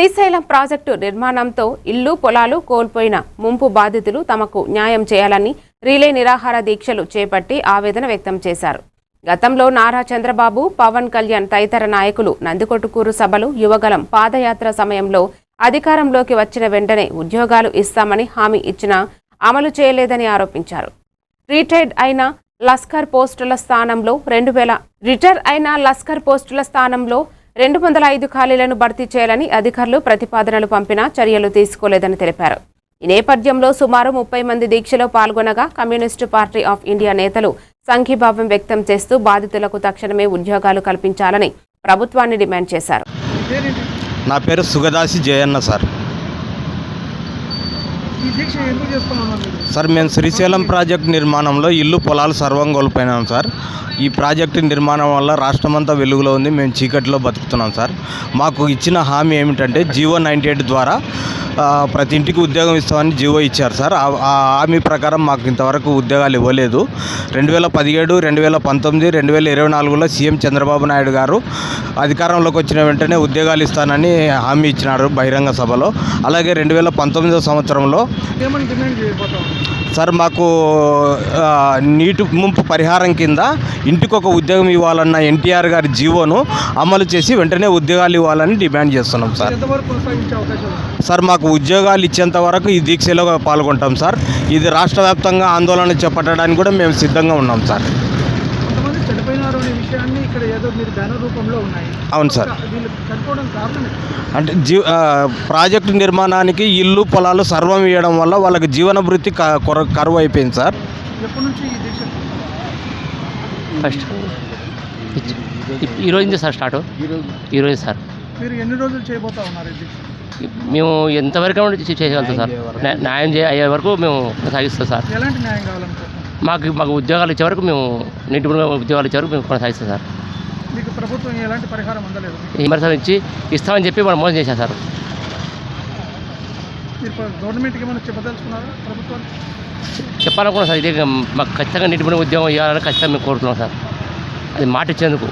Srisailam project నిర్మాణంతో ఇల్లు పొలాలు కోల్పోయిన ముంపు బాధితులు తమకు న్యాయం చేయాలని రిలే నిరాహార దీక్షలు చేపట్టి ఆవేదన వ్యక్తం చేశారు. గతంలో నారా చంద్రబాబు, పవన్ కళ్యాణ్ తదితర నాయకులు నందికొట్కూరు సభలు, యువగలం పాదయాత్ర సమయంలో అధికారంలోకి వచ్చిన వెంటనే ఉద్యోగాలు ఇస్తామని హామీ ఇచ్చినా అమలు చేయలేదని ఆరోపించారు. రిటైర్డ్ అయిన లస్కర్ పోస్టుల స్థానంలో 205 ఖాళీలను భర్తీ చేయాలని అధికారులు ప్రతిపాదనలు పంపినా చర్యలు తీసుకోలేదని తెలిపారు. ఈ నేపథ్యంలో సుమారు 30 మంది దీక్షలో పాల్గొనగా కమ్యూనిస్టు పార్టీ ఆఫ్ ఇండియా నేతలు సంఘీభావం వ్యక్తం చేస్తూ బాధితులకు తక్షణమే ఉద్యోగాలు కల్పించాలని ప్రభుత్వాన్ని డిమాండ్ చేశారు. నా పేరు సుగదాసి జయన్న సార్. సార్ మేము శ్రీశైలం ప్రాజెక్టు నిర్మాణంలో ఇల్లు పొలాలు సర్వం కోల్పోయినాం సార్. ఈ ప్రాజెక్టు నిర్మాణం వల్ల రాష్ట్రమంతా వెలుగులో ఉంది, మేము చీకటిలో బతుకుతున్నాం సార్. మాకు ఇచ్చిన హామీ ఏమిటంటే జీవో 98 ద్వారా ప్రతి ఇంటికి ఉద్యోగం ఇస్తామని జీవో ఇచ్చారు సార్. ఆ హామీ ప్రకారం మాకు ఇంతవరకు ఉద్యోగాలు ఇవ్వలేదు. 2017, 2019, 2024లో సీఎం చంద్రబాబు నాయుడు గారు అధికారంలోకి వచ్చిన వెంటనే ఉద్యోగాలు ఇస్తానని హామీ ఇచ్చినారు బహిరంగ సభలో. అలాగే 2019 సంవత్సరంలో సార్ మాకు నీటి ముంపు పరిహారం కింద ఇంటికొక ఉద్యోగం ఇవ్వాలన్న ఎన్టీఆర్ గారి జీవోను అమలు చేసి వెంటనే ఉద్యోగాలు ఇవ్వాలని డిమాండ్ చేస్తున్నాం సార్. సార్ మాకు ఉద్యోగాలు ఇచ్చేంత వరకు ఈ దీక్షలో పాల్గొంటాం సార్. ఇది రాష్ట్ర వ్యాప్తంగా ఆందోళన చేపట్టడానికి కూడా మేము సిద్ధంగా ఉన్నాం సార్. అవును సార్. అంటే ప్రాజెక్టు నిర్మాణానికి ఇల్లు పొలాలు సర్వం ఇవ్వడం వల్ల వాళ్ళకి జీవన భృతి కరువు అయిపోయింది సార్. ఫస్ట్ ఈరోజు నుంచి సార్ స్టార్ట్. ఈరోజు సార్ మీరు ఎన్ని రోజులు చేయబోతా ఉన్నారు? మేము ఎంతవరకు చేయగలుగుతాం సార్. న్యాయం అయ్యే వరకు మేము కొనసాగిస్తాం సార్. ఎలాంటి న్యాయం కావాలనుకుంటున్నాం? మాకు ఉద్యోగాలు ఇచ్చే వరకు మేము ఉద్యోగాలు ఇచ్చే వరకు మేము కొనసాగిస్తాం సార్. మీకు ప్రభుత్వం ఎలాంటి పరిహారం అందలేదు? విమర్శలు ఇచ్చి ఇస్తామని చెప్పి మనం మోసం చేశాం సార్. మీరు గవర్నమెంట్కి ఏమైనా చెప్పదలుచుకున్నారా? ప్రభుత్వాన్ని చెప్పాలనుకున్నాం సార్. ఇదే మాకు ఖచ్చితంగా నిటిమైన ఉద్యోగం ఇవ్వాలని ఖచ్చితంగా మేము కోరుతున్నాం సార్. అది మాట ఇచ్చేందుకు